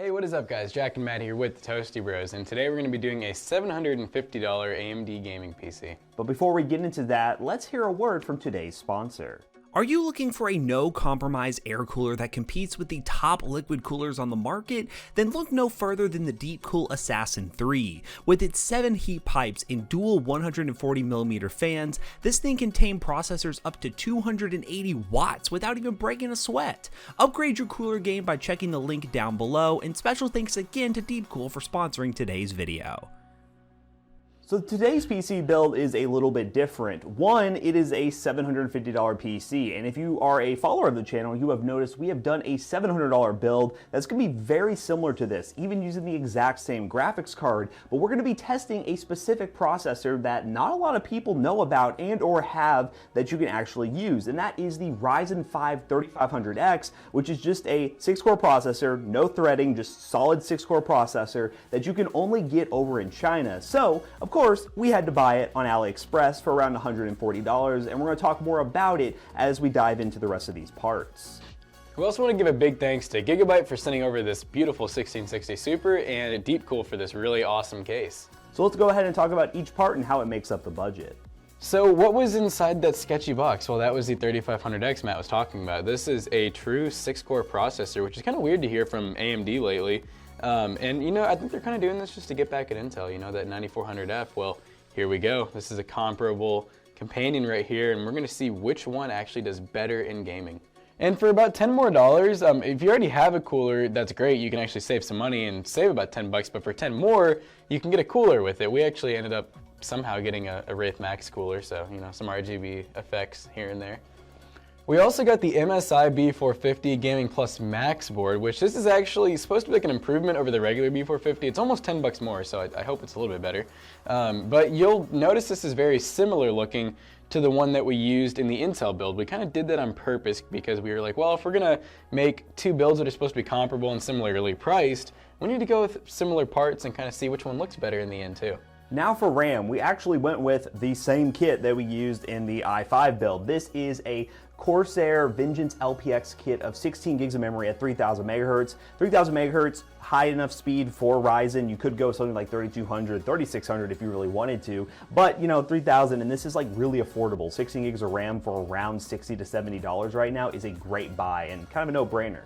Hey, what is up guys? Jack and Matt here with the Toasty Bros, and today we're going to be doing a $750 AMD gaming PC. But before we get into that, let's hear a word from today's sponsor. Are you looking for a no-compromise air cooler that competes with the top liquid coolers on the market? Then look no further than the Deepcool Assassin III. With its 7 heat pipes and dual 140mm fans, this thing can tame processors up to 280 watts without even breaking a sweat. Upgrade your cooler game by checking the link down below, and special thanks again to Deepcool for sponsoring today's video. So today's PC build is a little bit different. One, it is a $750 PC, and if you are a follower of the channel, you have noticed we have done a $700 build that's going to be very similar to this, even using the exact same graphics card, but we're going to be testing a specific processor that not a lot of people know about and or have that you can actually use, and that is the Ryzen 5 3500X, which is just a 6-core processor, no threading, just solid 6-core processor that you can only get over in China. So, of course, we had to buy it on AliExpress for around $140, and we're going to talk more about it as we dive into the rest of these parts. We also want to give a big thanks to Gigabyte for sending over this beautiful 1660 Super and Deepcool for this really awesome case. So let's go ahead and talk about each part and how it makes up the budget. So what was inside that sketchy box? Well, that was the 3500X Matt was talking about. This is a true 6-core processor, which is kind of weird to hear from AMD lately. And you know, I think they're kind of doing this just to get back at Intel, you know, that 9400F. Well, here we go. This is a comparable companion right here, and we're going to see which one actually does better in gaming. And for about $10 more, if you already have a cooler, that's great. You can actually save some money and save about $10, but for 10 more, you can get a cooler with it. We actually ended up somehow getting a Wraith Max cooler, so, you know, some RGB effects here and there. We also got the MSI B450 Gaming Plus Max board, which this is actually supposed to be like an improvement over the regular B450. It's almost $10 more, so I hope it's a little bit better. But you'll notice this is very similar looking to the one that we used in the Intel build. We kind of did that on purpose because we were like, well, if we're gonna make two builds that are supposed to be comparable and similarly priced, we need to go with similar parts and kind of see which one looks better in the end too. Now for RAM, we actually went with the same kit that we used in the i5 build. This is a Corsair Vengeance LPX kit of 16 gigs of memory at 3000 megahertz. 3000 megahertz, high enough speed for Ryzen. You could go something like 3200, 3600 if you really wanted to, but you know, 3000, and this is like really affordable. 16 gigs of RAM for around $60 to $70 right now is a great buy and kind of a no-brainer.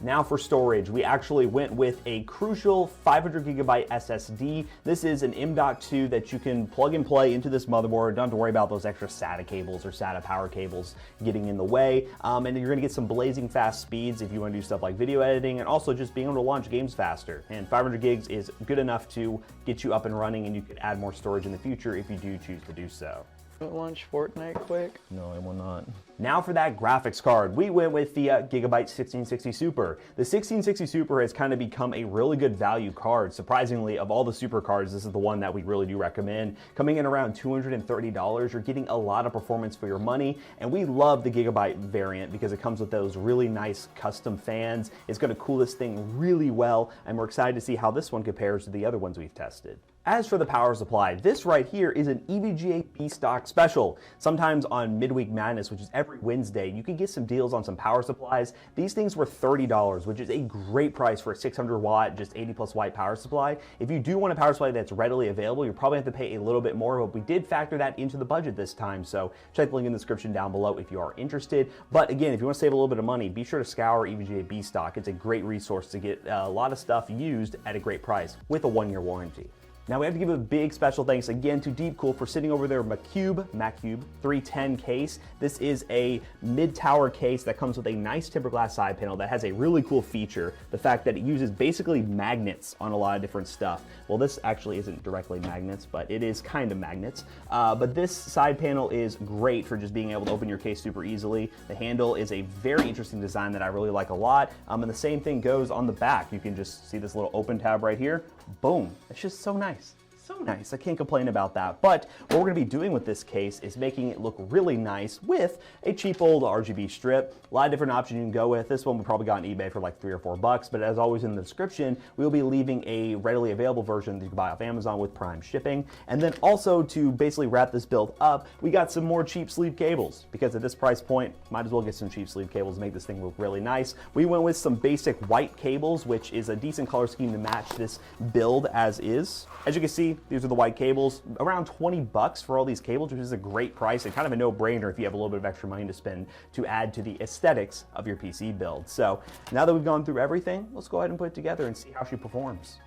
Now for storage, we actually went with a Crucial 500GB SSD. This is an M.2 that you can plug and play into this motherboard. Don't have to worry about those extra SATA cables or SATA power cables getting in the way. And you're gonna get some blazing fast speeds if you wanna do stuff like video editing and also just being able to launch games faster. And 500 gigs is good enough to get you up and running, and you can add more storage in the future if you do choose to do so. Launch Fortnite quick? No, it will not. Now for that graphics card, we went with the Gigabyte 1660 Super. The 1660 Super has kind of become a really good value card. Surprisingly, of all the Super cards, this is the one that we really do recommend. Coming in around $230, you're getting a lot of performance for your money, and we love the Gigabyte variant because it comes with those really nice custom fans. It's going to cool this thing really well, and we're excited to see how this one compares to the other ones we've tested. As for the power supply, this right here is an EVGA B-Stock special. Sometimes on Midweek Madness, which is every Wednesday, you can get some deals on some power supplies. These things were $30, which is a great price for a 600 watt, just 80 plus watt power supply. If you do want a power supply that's readily available, you probably have to pay a little bit more, but we did factor that into the budget this time. So check the link in the description down below if you are interested. But again, if you want to save a little bit of money, be sure to scour EVGA B-Stock. It's a great resource to get a lot of stuff used at a great price with a 1-year warranty. Now we have to give a big special thanks again to Deepcool for sending over their MacCube 310 case. This is a mid-tower case that comes with a nice tempered glass side panel that has a really cool feature, the fact that it uses basically magnets on a lot of different stuff. Well, this actually isn't directly magnets, but it is kind of magnets. But this side panel is great for just being able to open your case super easily. The handle is a very interesting design that I really like a lot. And the same thing goes on the back. You can just see this little open tab right here. Boom. It's just so nice. So nice, I can't complain about that. But what we're gonna be doing with this case is making it look really nice with a cheap old RGB strip. A lot of different options you can go with. This one we probably got on eBay for like $3 or $4, but as always in the description, we'll be leaving a readily available version that you can buy off Amazon with Prime shipping. And then also to basically wrap this build up, we got some more cheap sleeve cables, because at this price point, might as well get some cheap sleeve cables to make this thing look really nice. We went with some basic white cables, which is a decent color scheme to match this build as is. As you can see, these are the white cables, around $20 for all these cables, which is a great price and kind of a no-brainer if you have a little bit of extra money to spend to add to the aesthetics of your PC build. So now that we've gone through everything, let's go ahead and put it together and see how she performs.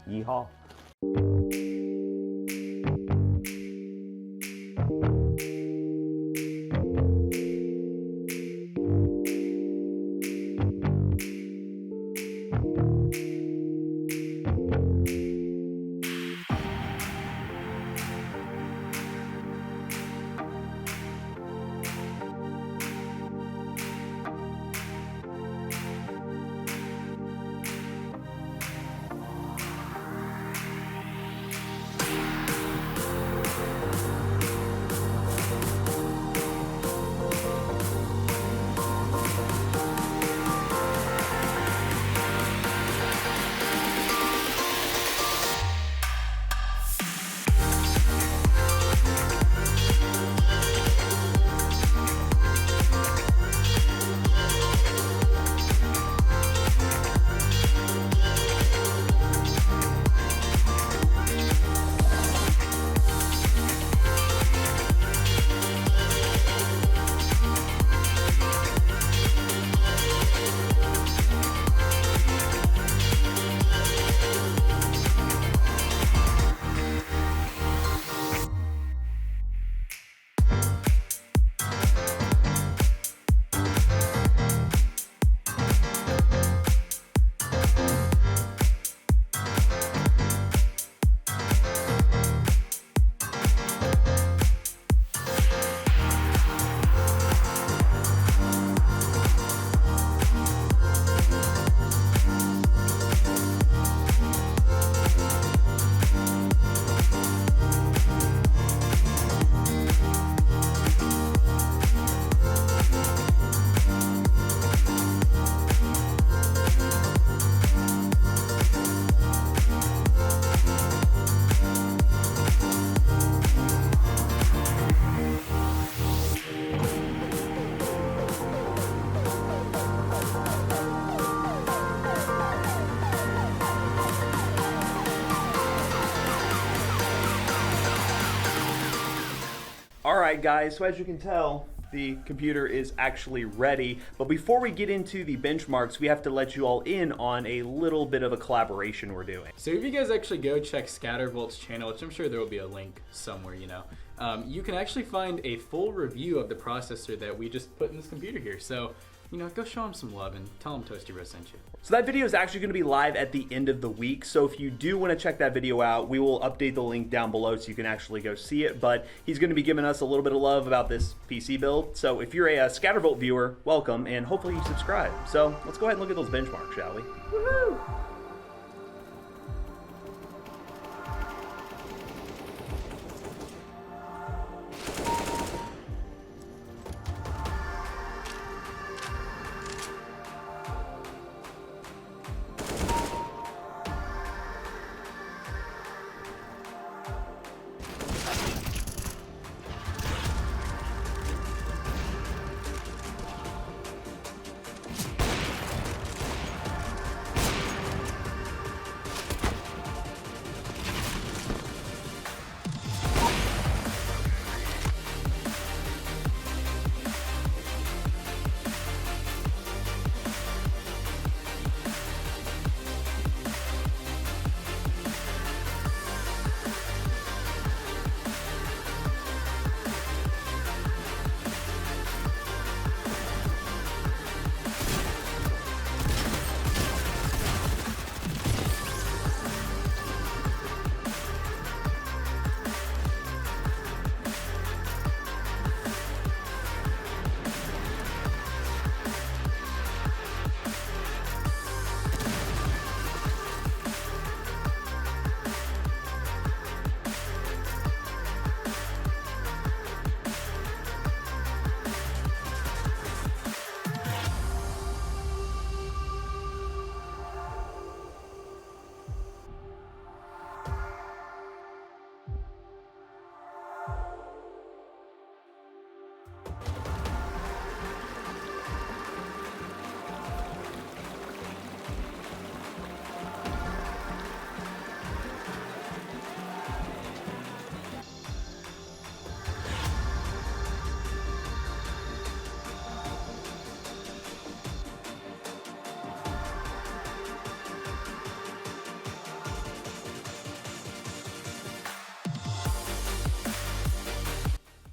Yeehaw. Alright guys, so as you can tell, the computer is actually ready. But before we get into the benchmarks, we have to let you all in on a little bit of a collaboration we're doing. So if you guys actually go check Scattervolt's channel, which I'm sure there will be a link somewhere, you know, you can actually find a full review of the processor that we just put in this computer here. So, you know, go show him some love and tell him Toasty Bro sent you. So that video is actually going to be live at the end of the week. So if you do want to check that video out, we will update the link down below so you can actually go see it. But he's going to be giving us a little bit of love about this PC build. So if you're a Scattervolt viewer, welcome, and hopefully you subscribe. So let's go ahead and look at those benchmarks, shall we? Woohoo!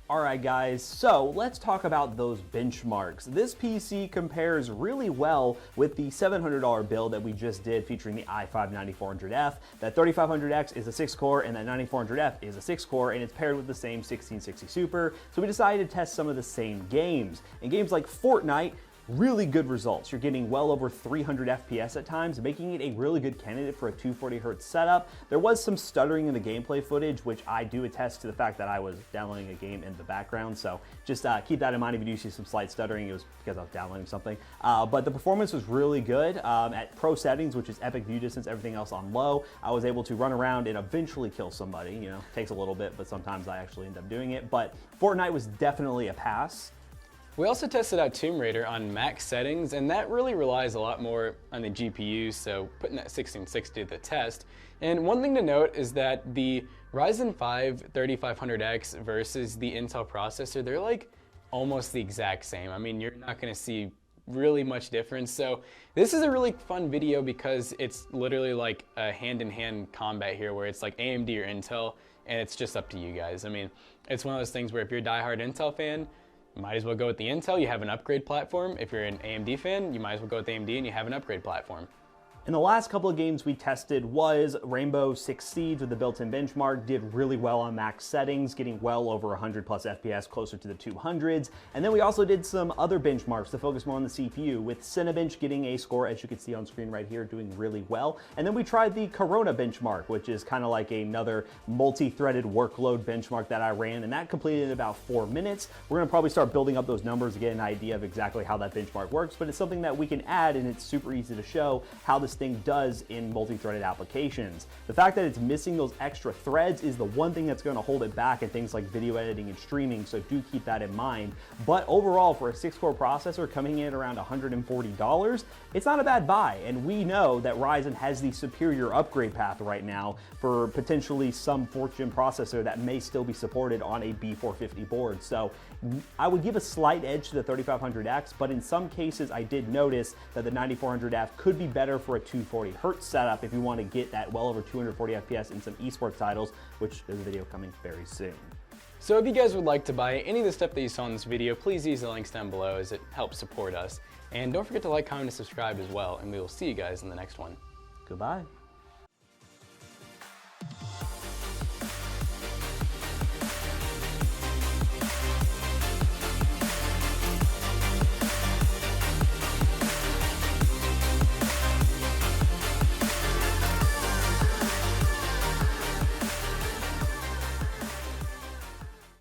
Alright guys, so let's talk about those benchmarks. This PC compares really well with the $700 build that we just did featuring the i5-9400F. That 3500X is a 6-core and that 9400F is a 6-core, and it's paired with the same 1660 Super, so we decided to test some of the same games. In games like Fortnite, really good results. You're getting well over 300 FPS at times, making it a really good candidate for a 240Hz setup. There was some stuttering in the gameplay footage, which I do attest to the fact that I was downloading a game in the background, so just keep that in mind if you do see some slight stuttering. It was because I was downloading something. But the performance was really good. At pro settings, which is epic view distance, everything else on low, I was able to run around and eventually kill somebody. You know, takes a little bit, but sometimes I actually end up doing it. But Fortnite was definitely a pass. We also tested out Tomb Raider on max settings, and that really relies a lot more on the GPU, so putting that 1660 to the test. And one thing to note is that the Ryzen 5 3500X versus the Intel processor, they're like almost the exact same. I mean, you're not going to see really much difference. So this is a really fun video because it's literally like a hand-in-hand combat here where it's like AMD or Intel, and it's just up to you guys. I mean, it's one of those things where if you're a diehard Intel fan, might as well go with the Intel, you have an upgrade platform. If you're an AMD fan, you might as well go with AMD and you have an upgrade platform. And the last couple of games we tested was Rainbow Six Siege with the built-in benchmark, did really well on max settings, getting well over 100 plus FPS, closer to the 200s. And then we also did some other benchmarks to focus more on the CPU, with Cinebench getting a score, as you can see on screen right here, doing really well. And then we tried the Corona benchmark, which is kind of like another multi-threaded workload benchmark that I ran, and that completed in about 4 minutes. We're gonna probably start building up those numbers to get an idea of exactly how that benchmark works, but it's something that we can add, and it's super easy to show how this thing does in multi-threaded applications. The fact that it's missing those extra threads is the one thing that's going to hold it back in things like video editing and streaming, so do keep that in mind. But overall, for a 6-core processor coming in around $140, it's not a bad buy, and we know that Ryzen has the superior upgrade path right now for potentially some fourth-gen processor that may still be supported on a B450 board. So I would give a slight edge to the 3500X, but in some cases I did notice that the 9400F could be better for a 240Hz setup if you want to get that well over 240 FPS in some esports titles, which there's a video coming very soon. So if you guys would like to buy any of the stuff that you saw in this video, please use the links down below as it helps support us. And don't forget to like, comment, and subscribe as well, and we will see you guys in the next one. Goodbye.